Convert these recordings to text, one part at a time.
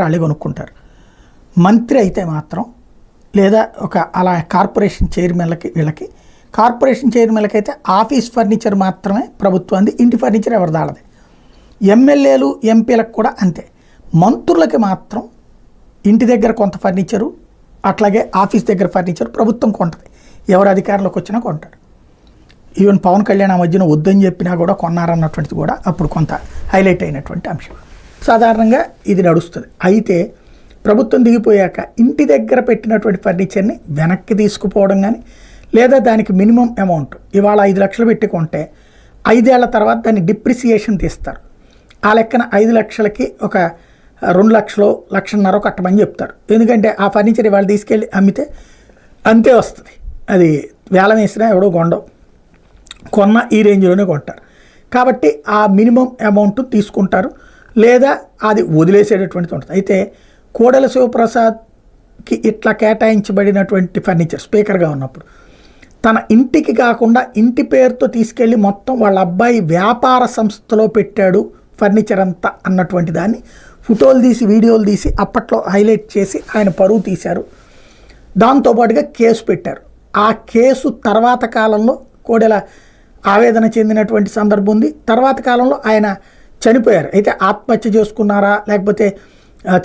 వాళ్ళే కొనుక్కుంటారు. మంత్రి అయితే మాత్రం లేదా ఒక అలా కార్పొరేషన్ చైర్మన్లకి వీళ్ళకి కార్పొరేషన్ చైర్మన్లకి అయితే ఆఫీస్ ఫర్నిచర్ మాత్రమే ప్రభుత్వాన్ని, ఇంటి ఫర్నిచర్ ఎవరిదాళ్ళది. ఎమ్మెల్యేలు ఎంపీలకు కూడా అంతే. మంత్రులకి మాత్రం ఇంటి దగ్గర కొంత ఫర్నిచరు అట్లాగే ఆఫీస్ దగ్గర ఫర్నిచర్ ప్రభుత్వం కొంటది, ఎవరు అధికారంలోకి వచ్చినా కొంటారు. ఈవెన్ పవన్ కళ్యాణ్ ఆ మధ్యన వద్దని చెప్పినా కూడా కొన్నారన్నటువంటిది కూడా అప్పుడు కొంత హైలైట్ అయినటువంటి అంశం. సాధారణంగా ఇది నడుస్తుంది. అయితే ప్రభుత్వం దిగిపోయాక ఇంటి దగ్గర పెట్టినటువంటి ఫర్నిచర్ని వెనక్కి తీసుకుపోవడం కానీ లేదా దానికి మినిమం అమౌంట్ ఇవాళ 5 లక్షలు పెట్టి కొంటే 5 ఏళ్ల తర్వాత దాన్ని డిప్రిసియేషన్ తీస్తారు. ఆ లెక్కన 5 లక్షలకి ఒక 2 లక్షలు 1.5 లక్షలు కట్టమని చెప్తారు. ఎందుకంటే ఆ ఫర్నిచర్ ఇవాళ తీసుకెళ్ళి అమ్మితే అంతే వస్తుంది. అది వేలం వేసినా ఎవడో కొండవు, కొన్న ఈ రేంజ్లోనే కొంటారు. కాబట్టి ఆ మినిమం అమౌంట్ తీసుకుంటారు లేదా అది వదిలేసేటటువంటిది ఉంటుంది. అయితే కోడెల శివప్రసాద్కి ఇట్లా కేటాయించబడినటువంటి ఫర్నిచర్ స్పీకర్గా ఉన్నప్పుడు తన ఇంటికి కాకుండా ఇంటి పేరుతో తీసుకెళ్ళి మొత్తం వాళ్ళ అబ్బాయి వ్యాపార సంస్థలో పెట్టాడు ఫర్నిచర్ అంతా అన్నటువంటి దాన్ని ఫోటోలు తీసి వీడియోలు తీసి అప్పట్లో హైలైట్ చేసి ఆయన పరువు తీశారు. దాంతోపాటుగా కేసు పెట్టారు. ఆ కేసు తర్వాత కాలంలో కోడెల ఆవేదన చెందినటువంటి సందర్భం ఉంది. తర్వాత కాలంలో ఆయన చనిపోయారు. అయితే ఆత్మహత్య చేసుకున్నారా లేకపోతే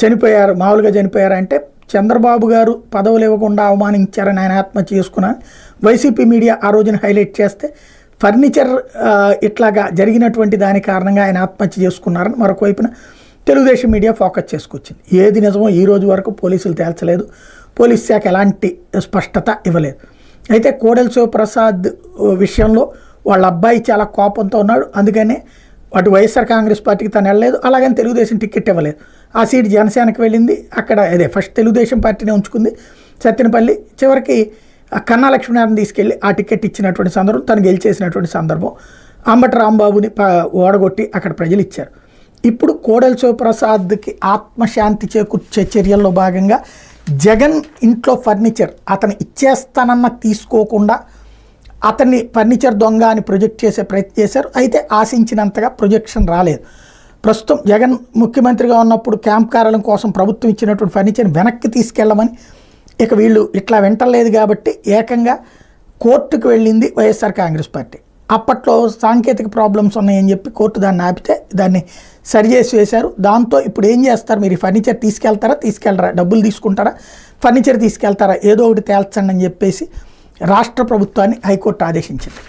చనిపోయారు మామూలుగా చనిపోయారా అంటే చంద్రబాబు గారు పదవులు ఇవ్వకుండా అవమానించారని ఆయన ఆత్మహత్య చేసుకున్నారని వైసీపీ మీడియా ఆ రోజున హైలైట్ చేస్తే ఫర్నిచర్ ఇట్లాగా జరిగినటువంటి దాని కారణంగా ఆయన ఆత్మహత్య చేసుకున్నారని మరొక వైపున తెలుగుదేశం మీడియా ఫోకస్ చేసుకొచ్చింది. ఏది నిజమో ఈ రోజు వరకు పోలీసులు తేల్చలేదు, పోలీస్ శాఖ ఎలాంటి స్పష్టత ఇవ్వలేదు. అయితే కోడెల శివప్రసాద్ విషయంలో వాళ్ళ అబ్బాయి చాలా కోపంతో ఉన్నాడు. అందుకనే అటు వైఎస్ఆర్ కాంగ్రెస్ పార్టీకి తను వెళ్ళలేదు, అలాగని తెలుగుదేశం టికెట్ ఇవ్వలేదు. ఆ సీట్ జనసేనకు వెళ్ళింది. అక్కడ అదే ఫస్ట్ తెలుగుదేశం పార్టీనే ఉంచుకుంది సత్తెనపల్లి. చివరికి కన్నా లక్ష్మీనారాయణ తీసుకెళ్ళి ఆ టికెట్ ఇచ్చినటువంటి సందర్భం, తను గెలిచేసినటువంటి సందర్భం. అంబటి రాంబాబుని ఓడగొట్టి అక్కడ ప్రజలు ఇచ్చారు. ఇప్పుడు కోడెల శివప్రసాద్కి ఆత్మశాంతి చేకూర్చే చర్యల్లో భాగంగా జగన్ ఇంట్లో ఫర్నిచర్ అతను ఇచ్చేస్తానన్న తీసుకోకుండా అతన్ని ఫర్నిచర్ దొంగ అని ప్రొజెక్ట్ చేసే ప్రయత్నం చేశారు. అయితే ఆశించినంతగా ప్రొజెక్షన్ రాలేదు. ప్రస్తుతం జగన్ ముఖ్యమంత్రిగా ఉన్నప్పుడు క్యాంప్ కార్యాలయం కోసం ప్రభుత్వం ఇచ్చినటువంటి ఫర్నిచర్ని వెనక్కి తీసుకెళ్ళమని ఇక వీళ్ళు ఇట్లా వింటలేదు కాబట్టి ఏకంగా కోర్టుకు వెళ్ళింది వైఎస్ఆర్ కాంగ్రెస్ పార్టీ. అప్పట్లో సాంకేతిక ప్రాబ్లమ్స్ ఉన్నాయని చెప్పి కోర్టు దాన్ని ఆపితే దాన్ని సరిచేసి వేశారు. దాంతో ఇప్పుడు ఏం చేస్తారు, మీరు ఈ ఫర్నిచర్ తీసుకెళ్లరా, డబ్బులు తీసుకుంటారా, ఫర్నిచర్ తీసుకెళ్తారా, ఏదో ఒకటి తేల్చండి అని చెప్పేసి రాష్ట్ర ప్రభుత్వాన్ని హైకోర్టు ఆదేశించింది.